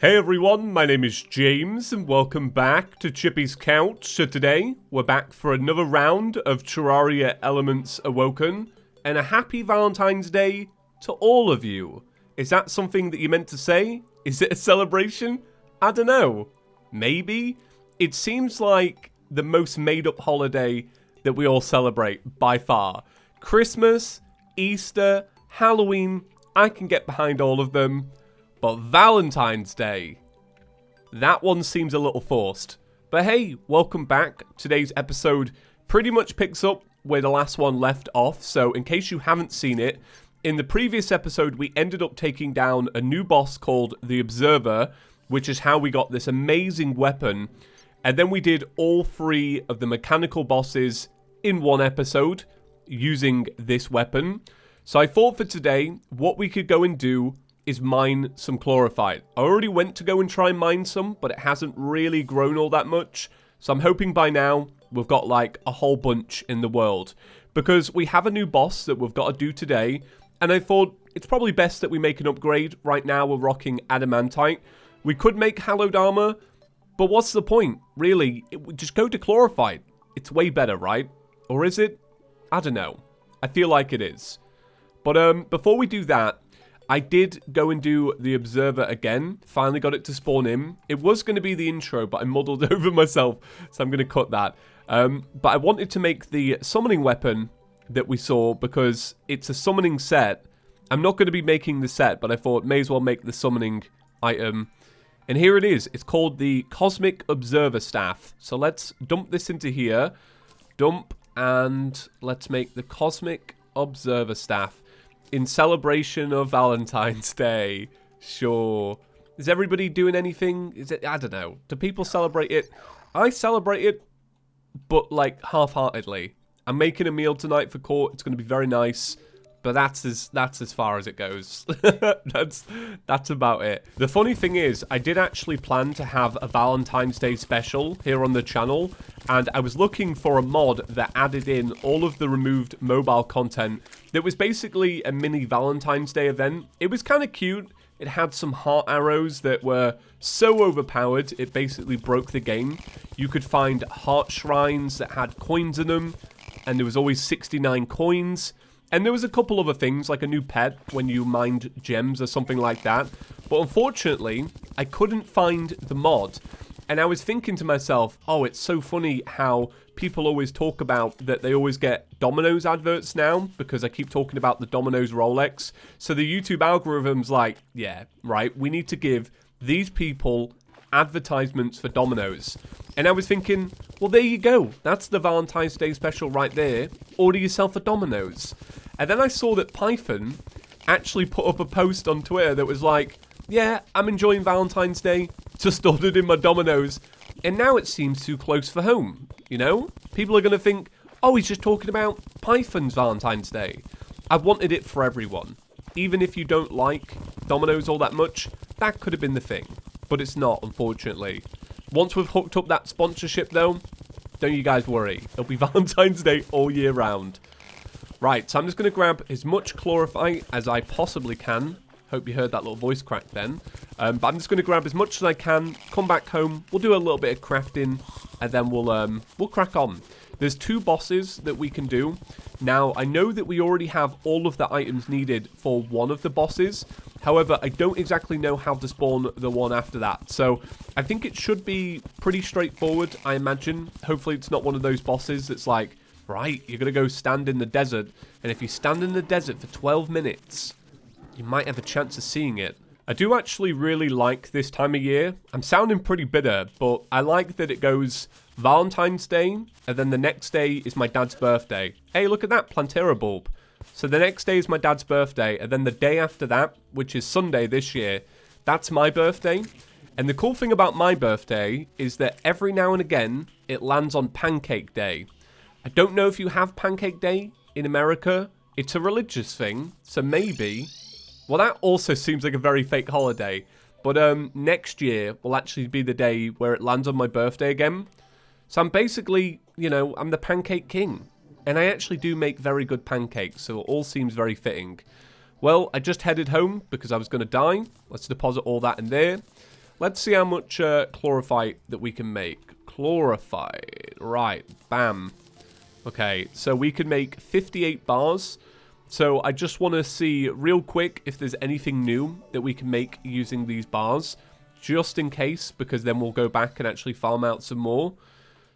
Hey everyone, my name is James and welcome back to ChippysCouch. So today, we're back for another round of Terraria Elements Awoken, and a happy Valentine's Day to all of you. Is that something that you meant to say? Is it a celebration? I don't know. Maybe? It seems like the most made-up holiday that we all celebrate, by far. Christmas, Easter, Halloween, I can get behind all of them. But Valentine's Day, that one seems a little forced. But hey, welcome back. Today's episode pretty much picks up where the last one left off. So in case you haven't seen it, in the previous episode, we ended up taking down a new boss called the Observer, which is how we got this amazing weapon. And then we did all three of the mechanical bosses in one episode using this weapon. So I thought for today, what we could go and do is mine some chlorophyte. I already went to go and try and mine some, but it hasn't really grown all that much. So I'm hoping by now we've got like a whole bunch in the world. Because we have a new boss that we've got to do today. And I thought it's probably best that we make an upgrade. Right now we're rocking adamantite. We could make hallowed armor, but what's the point? Really, just go to chlorophyte. It's way better, right? Or is it? I don't know. I feel like it is. But before we do that, I did go and do the Observer again. Finally got it to spawn in. It was going to be the intro, but I muddled over myself, so I'm going to cut that. But I wanted to make the summoning weapon that we saw because it's a summoning set. I'm not going to be making the set, but I thought may as well make the summoning item. And here it is. It's called the Cosmic Observer Staff. So let's dump this into here. Dump, and let's make the Cosmic Observer Staff. In celebration of Valentine's Day. Sure. Is everybody doing anything? Is it? I don't know. Do people celebrate it? I celebrate it, but like half-heartedly. I'm making a meal tonight for court. It's going to be very nice. But that's as far as it goes. that's about it. The funny thing is, I did actually plan to have a Valentine's Day special here on the channel, and I was looking for a mod that added in all of the removed mobile content that was basically a mini Valentine's Day event. It was kind of cute. It had some heart arrows that were so overpowered, it basically broke the game. You could find heart shrines that had coins in them, and there was always 69 coins. And there was a couple other things, like a new pet when you mined gems or something like that. But unfortunately, I couldn't find the mod. And I was thinking to myself, oh, it's so funny how people always talk about that they always get Domino's adverts now, because I keep talking about the Domino's Rolex. So the YouTube algorithm's like, yeah, right, we need to give these people advertisements for Domino's. And I was thinking, well, there you go. That's the Valentine's Day special right there. Order yourself a Domino's. And then I saw that Python actually put up a post on Twitter that was like, yeah, I'm enjoying Valentine's Day. Just ordered in my Domino's. And now it seems too close for home, you know? People are going to think, oh, he's just talking about Python's Valentine's Day. I wanted it for everyone. Even if you don't like Domino's all that much, that could have been the thing. But it's not, unfortunately. Once we've hooked up that sponsorship, though, don't you guys worry. It'll be Valentine's Day all year round. Right, so I'm just going to grab as much chlorophyte as I possibly can. Hope you heard that little voice crack then. But I'm just going to grab as much as I can, come back home, we'll do a little bit of crafting, and then we'll crack on. There's two bosses that we can do. Now, I know that we already have all of the items needed for one of the bosses. However, I don't exactly know how to spawn the one after that. So, I think it should be pretty straightforward, I imagine. Hopefully, it's not one of those bosses that's like, right, you're going to go stand in the desert. And if you stand in the desert for 12 minutes, you might have a chance of seeing it. I do actually really like this time of year. I'm sounding pretty bitter, but I like that it goes Valentine's Day, and then the next day is my dad's birthday. Hey, look at that Plantera bulb. So the next day is my dad's birthday, and then the day after that, which is Sunday this year, that's my birthday. And the cool thing about my birthday is that every now and again, it lands on Pancake Day. I don't know if you have Pancake Day in America. It's a religious thing, so maybe. Well, that also seems like a very fake holiday. But next year will actually be the day where it lands on my birthday again. So I'm basically, you know, I'm the pancake king. And I actually do make very good pancakes, so it all seems very fitting. Well, I just headed home because I was going to die. Let's deposit all that in there. Let's see how much chlorophyte that we can make. Chlorophyte. Right. Bam. Okay, so we can make 58 bars. So I just want to see real quick if there's anything new that we can make using these bars. Just in case, because then we'll go back and actually farm out some more.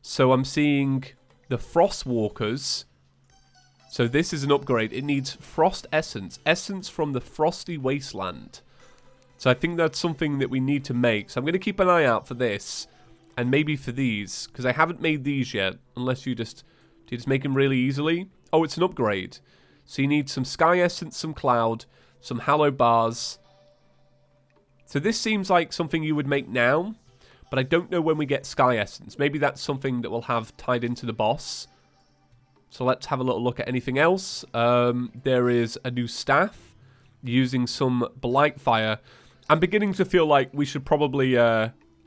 So I'm seeing the Frost Walkers. So this is an upgrade. It needs Frost Essence. Essence from the Frosty Wasteland. So I think that's something that we need to make. So I'm going to keep an eye out for this. And maybe for these. Because I haven't made these yet. Unless you just make them really easily. Oh, it's an upgrade. So you need some Sky Essence, some Cloud, some Hallowed Bars. So this seems like something you would make now, but I don't know when we get Sky Essence. Maybe that's something that we'll have tied into the boss. So let's have a little look at anything else. There is a new staff using some Blight Fire. I'm beginning to feel like we should probably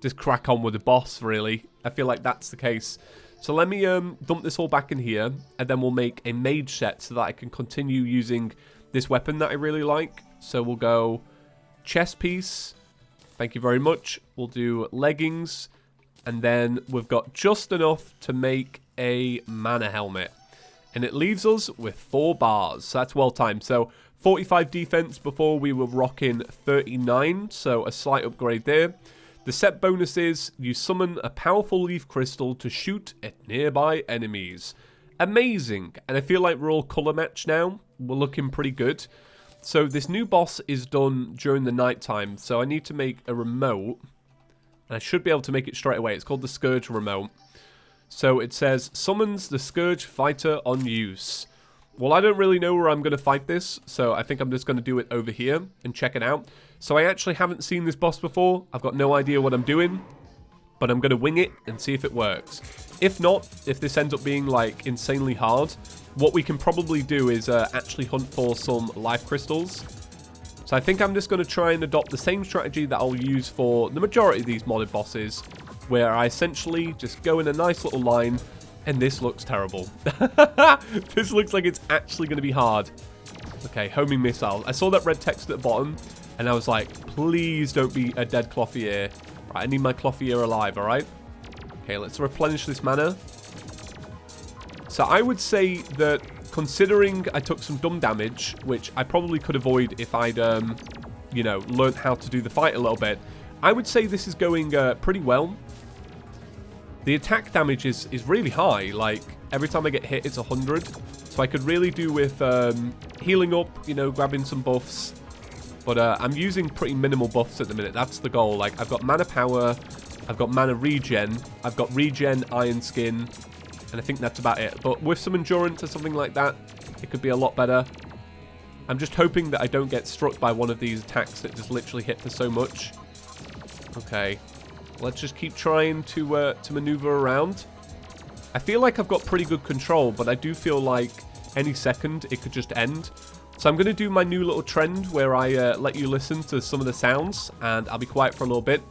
just crack on with the boss, really. I feel like that's the case. So let me dump this all back in here, and then we'll make a mage set so that I can continue using this weapon that I really like. So we'll go chest piece. Thank you very much. We'll do leggings. And then we've got just enough to make a mana helmet. And it leaves us with 4 bars. So that's well timed. So 45 defense before we were rocking 39. So a slight upgrade there. The set bonus is you summon a powerful leaf crystal to shoot at nearby enemies. Amazing. And I feel like we're all color matched now. We're looking pretty good. So this new boss is done during the night time. So I need to make a remote. And I should be able to make it straight away. It's called the Scourge remote. So it says, summons the Scourge fighter on use. Well, I don't really know where I'm going to fight this. So I think I'm just going to do it over here and check it out. So I actually haven't seen this boss before. I've got no idea what I'm doing. But I'm going to wing it and see if it works. If not, if this ends up being like insanely hard, what we can probably do is actually hunt for some life crystals. So I think I'm just going to try and adopt the same strategy that I'll use for the majority of these modded bosses, where I essentially just go in a nice little line, and this looks terrible. This looks like it's actually going to be hard. Okay, homing missile. I saw that red text at the bottom, and I was like, please don't be a dead Clothier. Right, I need my Clothier alive, alright? Okay, let's replenish this mana. So I would say that considering I took some dumb damage, which I probably could avoid if I'd, you know, learned how to do the fight a little bit, I would say this is going pretty well. The attack damage is really high. Like, every time I get hit, it's 100. So I could really do with healing up, you know, grabbing some buffs. But I'm using pretty minimal buffs at the minute. That's the goal. Like, I've got mana power, I've got mana regen, I've got regen, iron skin, and I think that's about it. But with some endurance or something like that, it could be a lot better. I'm just hoping that I don't get struck by one of these attacks that just literally hit for so much. Okay. Let's just keep trying to maneuver around. I feel like I've got pretty good control, but I do feel like any second it could just end. So I'm going to do my new little trend where I let you listen to some of the sounds, and I'll be quiet for a little bit.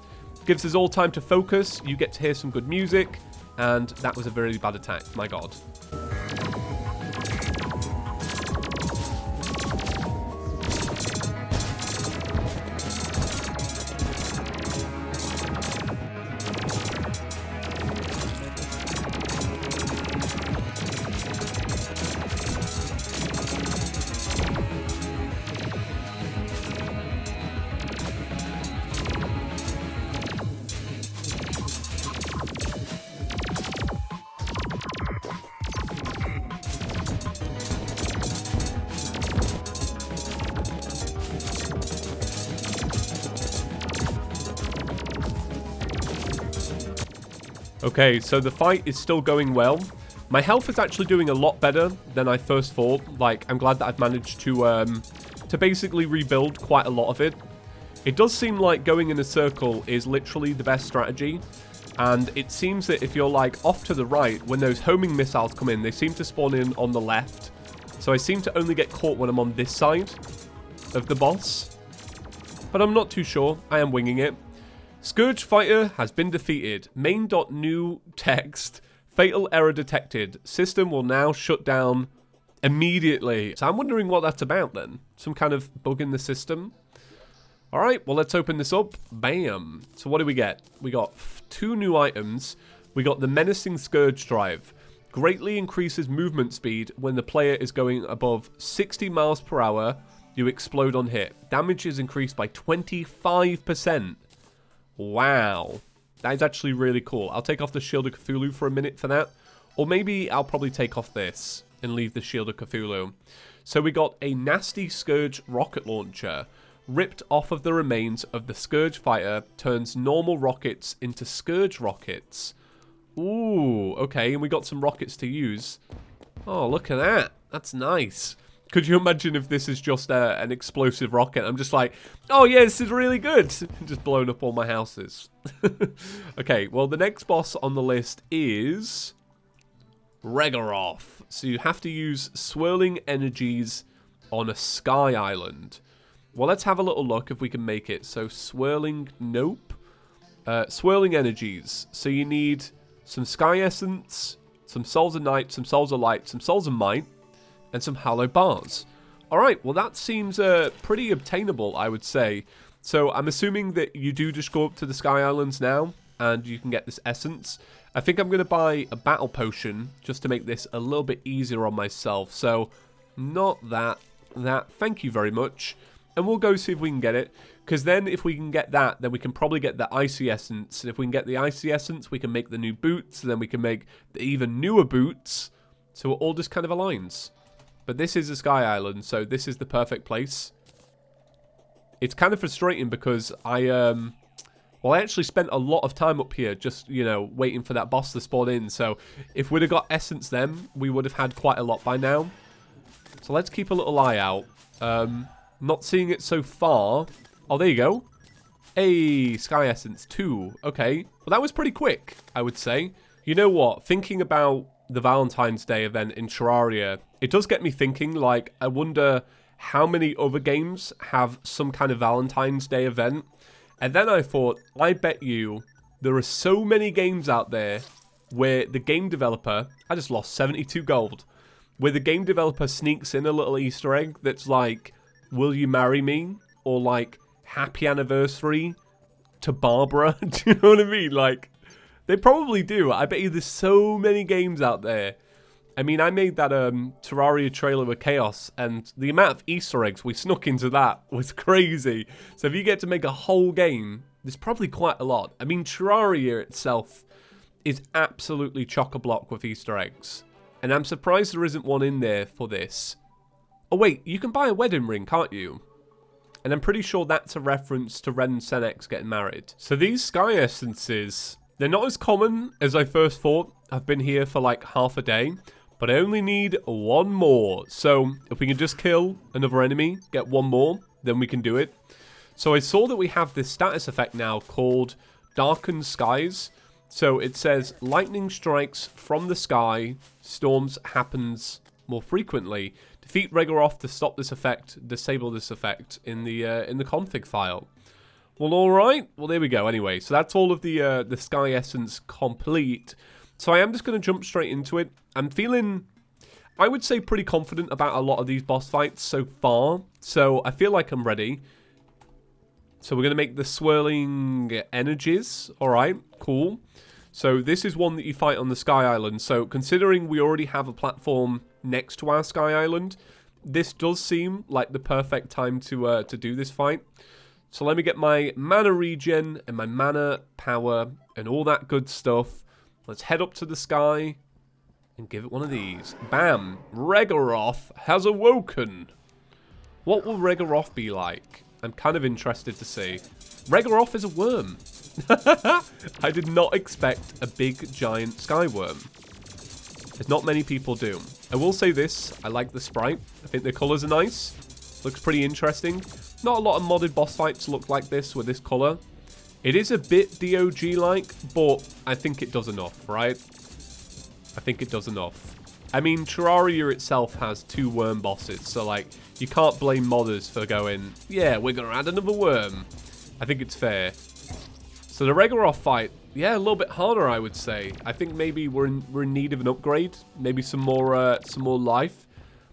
Gives us all time to focus. You get to hear some good music, and that was a very bad attack. My God. Okay, so the fight is still going well. My health is actually doing a lot better than I first thought. Like, I'm glad that I've managed to basically rebuild quite a lot of it. It does seem like going in a circle is literally the best strategy. And it seems that if you're, like, off to the right, when those homing missiles come in, they seem to spawn in on the left. So I seem to only get caught when I'm on this side of the boss. But I'm not too sure. I am winging it. Scourge fighter has been defeated. Main.new text. Fatal error detected. System will now shut down immediately. So I'm wondering what that's about then. Some kind of bug in the system. Alright, well, let's open this up. Bam. So what do we get? We got 2 new items. We got the Menacing Scourge Drive. Greatly increases movement speed when the player is going above 60 miles per hour. You explode on hit. Damage is increased by 25%. Wow. That is actually really cool. I'll take off the Shield of Cthulhu for a minute for that. Or maybe I'll probably take off this and leave the Shield of Cthulhu. So we got a nasty Scourge rocket launcher. Ripped off of the remains of the Scourge fighter, turns normal rockets into Scourge rockets. Ooh, okay, and we got some rockets to use. Oh, look at that. That's nice. Could you imagine if this is just an explosive rocket? I'm just like, oh yeah, this is really good. Just blowing up all my houses. Okay, well, the next boss on the list is Regaroth. So you have to use swirling energies on a sky island. Well, let's have a little look if we can make it. So swirling, nope. Swirling energies. So you need some sky essence, some souls of night, some souls of light, some souls of might, and some hollow bars. Alright, well that seems pretty obtainable, I would say. So I'm assuming that you do just go up to the Sky Islands now, and you can get this essence. I think I'm going to buy a battle potion, just to make this a little bit easier on myself. So, not that, thank you very much. And we'll go see if we can get it. Because then if we can get that, then we can probably get the Icy Essence. And if we can get the Icy Essence, we can make the new boots. And then we can make the even newer boots. So it all just kind of aligns. But this is a Sky Island, so this is the perfect place. It's kind of frustrating because I actually spent a lot of time up here just, you know, waiting for that boss to spawn in. So if we'd have got Essence then, we would have had quite a lot by now. So let's keep a little eye out. Not seeing it so far. Oh, there you go. Hey, Sky Essence 2. Okay. Well, that was pretty quick, I would say. You know what? Thinking about the Valentine's Day event in Terraria, it does get me thinking, like, I wonder how many other games have some kind of Valentine's Day event. And then I thought, I bet you there are so many games out there where the game developer, I just lost 72 gold, where the game developer sneaks in a little Easter egg that's like, will you marry me? Or like, happy anniversary to Barbara. Do you know what I mean? Like, they probably do. I bet you there's so many games out there. I mean, I made that Terraria trailer with Chaos, and the amount of Easter eggs we snuck into that was crazy. So if you get to make a whole game, there's probably quite a lot. I mean, Terraria itself is absolutely chock-a-block with Easter eggs. And I'm surprised there isn't one in there for this. Oh wait, you can buy a wedding ring, can't you? And I'm pretty sure that's a reference to Ren and Senex getting married. So these Sky Essences, they're not as common as I first thought. I've been here for like half a day, but I only need one more. So if we can just kill another enemy, get one more, then we can do it. So I saw that we have this status effect now called Darkened Skies. So it says lightning strikes from the sky, storms happens more frequently. Defeat Regaroth to stop this effect, disable this effect in the config file. Well, all right. Well, there we go. Anyway, so that's all of the Sky Essence complete. So I am just going to jump straight into it. I'm feeling, I would say, pretty confident about a lot of these boss fights so far. So I feel like I'm ready. So we're going to make the swirling energies. All right, cool. So this is one that you fight on the Sky Island. So considering we already have a platform next to our Sky Island, this does seem like the perfect time to do this fight. So let me get my mana regen and my mana power and all that good stuff. Let's head up to the sky and give it one of these. Bam! Regaroth has awoken. What will Regaroth be like? I'm kind of interested to see. Regaroth is a worm. I did not expect a big, giant sky worm. There's not many people do. I will say this. I like the sprite. I think the colours are nice. Looks pretty interesting. Not a lot of modded boss fights look like this with this colour. It is a bit DOG-like, but I think it does enough, right? I think it does enough. I mean, Terraria itself has 2 worm bosses, so, like, you can't blame modders for going, yeah, we're going to add another worm. I think it's fair. So the Regaroth fight, yeah, a little bit harder, I would say. I think maybe we're in need of an upgrade, maybe some more life.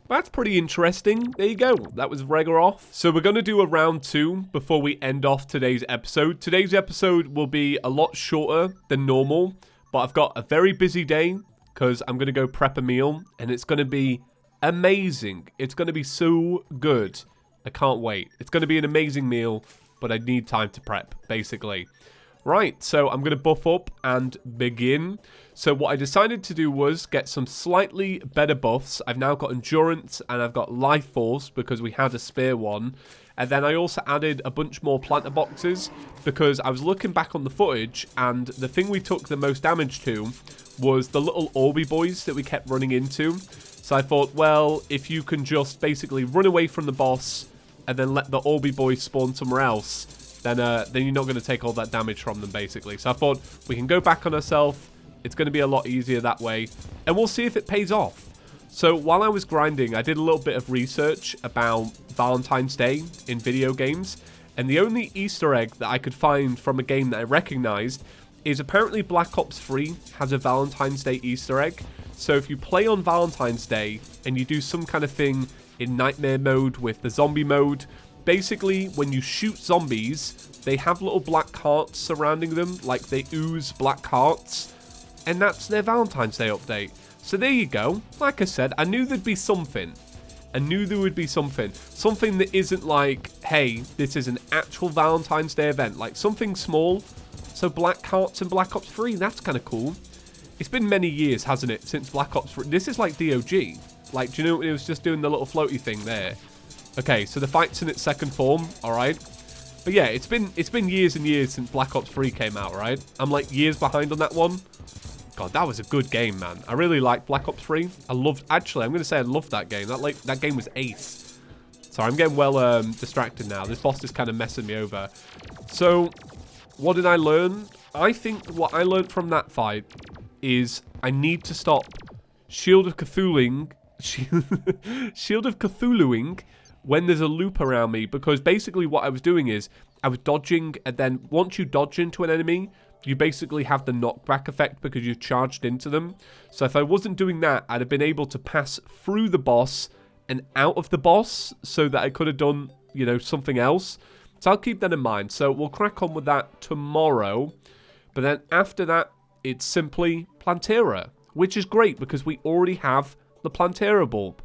That's pretty interesting. There you go. That was Regaroth. So we're going to do a round 2 before we end off today's episode. Today's episode will be a lot shorter than normal, but I've got a very busy day because I'm going to go prep a meal, and it's going to be amazing. It's going to be so good. I can't wait. It's going to be an amazing meal, but I need time to prep, basically. Right, so I'm going to buff up and begin. So what I decided to do was get some slightly better buffs. I've now got endurance and I've got life force because we had a spare one. And then I also added a bunch more planter boxes because I was looking back on the footage, and the thing we took the most damage to was the little Orby boys that we kept running into. So I thought, well, if you can just basically run away from the boss and then let the Orby boys spawn somewhere else, then you're not going to take all that damage from them, basically. So I thought we can go back on ourselves. It's going to be a lot easier that way, and we'll see if it pays off. So while I was grinding, I did a little bit of research about Valentine's Day in video games, and the only Easter egg that I could find from a game that I recognized is apparently Black Ops 3 has a Valentine's Day Easter egg. So if you play on Valentine's Day and you do some kind of thing in nightmare mode with the zombie mode, basically, when you shoot zombies, they have little black hearts surrounding them, like they ooze black hearts, and that's their Valentine's Day update. So there you go. Like I said, I knew there'd be something. I knew there would be something. Something that isn't like, hey, this is an actual Valentine's Day event. Like something small. So black hearts and Black Ops 3, that's kind of cool. It's been many years, hasn't it, since Black Ops 3. This is like DOG. Like, do you know, it was just doing the little floaty thing there. Okay, so the fight's in its second form, alright. But yeah, it's been years and years since Black Ops 3 came out, right? I'm like years behind on that one. God, that was a good game, man. I really liked Black Ops 3. Actually, I'm going to say I loved that game. That game was ace. Sorry, I'm getting well distracted now. This boss is kind of messing me over. So, what did I learn? I think what I learned from that fight is I need to stop Shield of Cthulhuing when there's a loop around me, because basically what I was doing is I was dodging, and then once you dodge into an enemy, you basically have the knockback effect because you've charged into them. So if I wasn't doing that, I'd have been able to pass through the boss and out of the boss so that I could have done, you know, something else. So I'll keep that in mind. So we'll crack on with that tomorrow. But then after that, it's simply Plantera, which is great because we already have the Plantera bulb.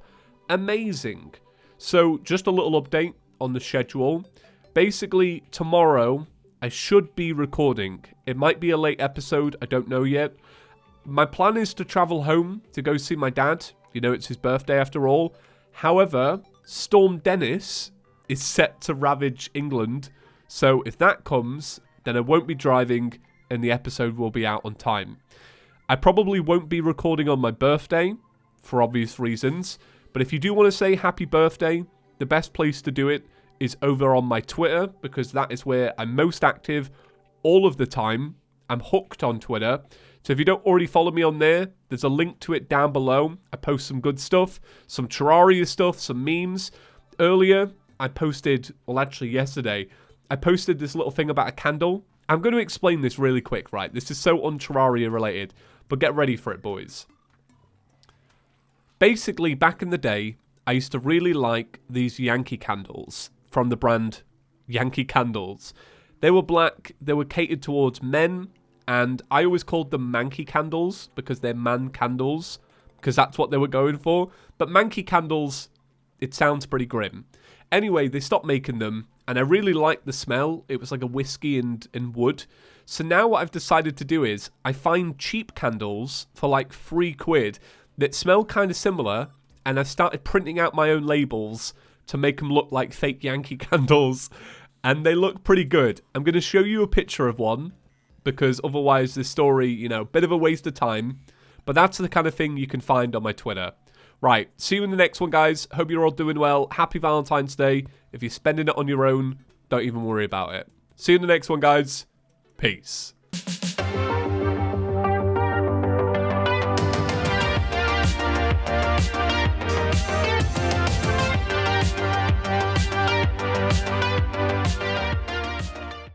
Amazing. So just a little update on the schedule. Basically, tomorrow I should be recording. It might be a late episode, I don't know yet. My plan is to travel home to go see my dad. You know, it's his birthday after all. However, Storm Dennis is set to ravage England. So if that comes, then I won't be driving and the episode will be out on time. I probably won't be recording on my birthday for obvious reasons. But if you do want to say happy birthday, the best place to do it is over on my Twitter, because that is where I'm most active all of the time. I'm hooked on Twitter. So if you don't already follow me on there, there's a link to it down below. I post some good stuff, some Terraria stuff, some memes. Earlier, I posted, well actually yesterday, I posted this little thing about a candle. I'm going to explain this really quick, right? This is so un-Terraria related, but get ready for it, boys. Basically, back in the day, I used to really like these Yankee candles from the brand Yankee Candles. They were black, they were catered towards men, and I always called them Manky candles because they're man candles, because that's what they were going for. But Manky candles, it sounds pretty grim. Anyway, they stopped making them, and I really liked the smell. It was like a whiskey and wood. So now what I've decided to do is I find cheap candles for like £3 that smell kind of similar, and I've started printing out my own labels to make them look like fake Yankee candles, and they look pretty good. I'm going to show you a picture of one, because otherwise this story, you know, bit of a waste of time, but that's the kind of thing you can find on my Twitter. Right, see you in the next one, guys. Hope you're all doing well. Happy Valentine's Day. If you're spending it on your own, don't even worry about it. See you in the next one, guys. Peace.